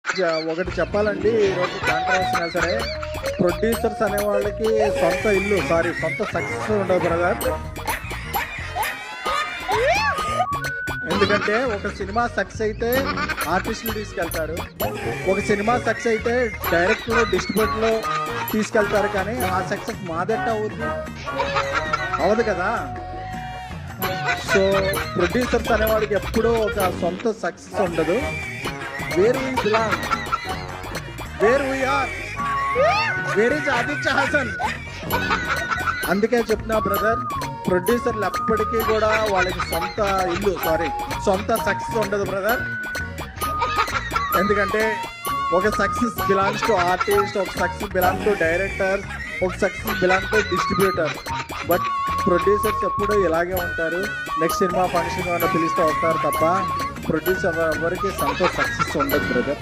ఒకటి చెప్పాలండి, ఈరోజు కాంట్రవర్సీ సరే, ప్రొడ్యూసర్స్ అనే వాళ్ళకి సొంత సొంత సక్సెస్ ఉండదు బ్రదర్. ఎందుకంటే ఒక సినిమా సక్సెస్ అయితే ఆర్టిస్టులు తీసుకెళ్తారు, ఒక సినిమా సక్సెస్ అయితే డైరెక్టర్ డిస్ట్రిబ్యూటర్లో తీసుకెళ్తారు, కానీ ఆ సక్సెస్ మాదెట్ట అవదు కదా. సో ప్రొడ్యూసర్స్ అనేవాడికి ఎప్పుడూ ఒక సొంత సక్సెస్ ఉండదు. Where we belong, where we are, where is Aditya Hasan. అందుకే చెప్తున్నా బ్రదర్, ప్రొడ్యూసర్లు ఎప్పటికీ కూడా వాళ్ళకి సొంత సక్సెస్ ఉండదు బ్రదర్. ఎందుకంటే ఒక సక్సెస్ బిలాంగ్స్ టు ఆర్టిస్ట్, ఒక సక్సెస్ బిలాంగ్ టు డైరెక్టర్, ఒక success belong to distributor. But producers ఎప్పుడూ ఇలాగే ఉంటారు, నెక్స్ట్ సినిమా ఫంక్షన్ ఏమైనా పిలుస్తూ వస్తారు తప్ప ప్రొడ్యూసర్ ఎవరికి సొంత సక్సెస్ ఉండదు బ్రదర్.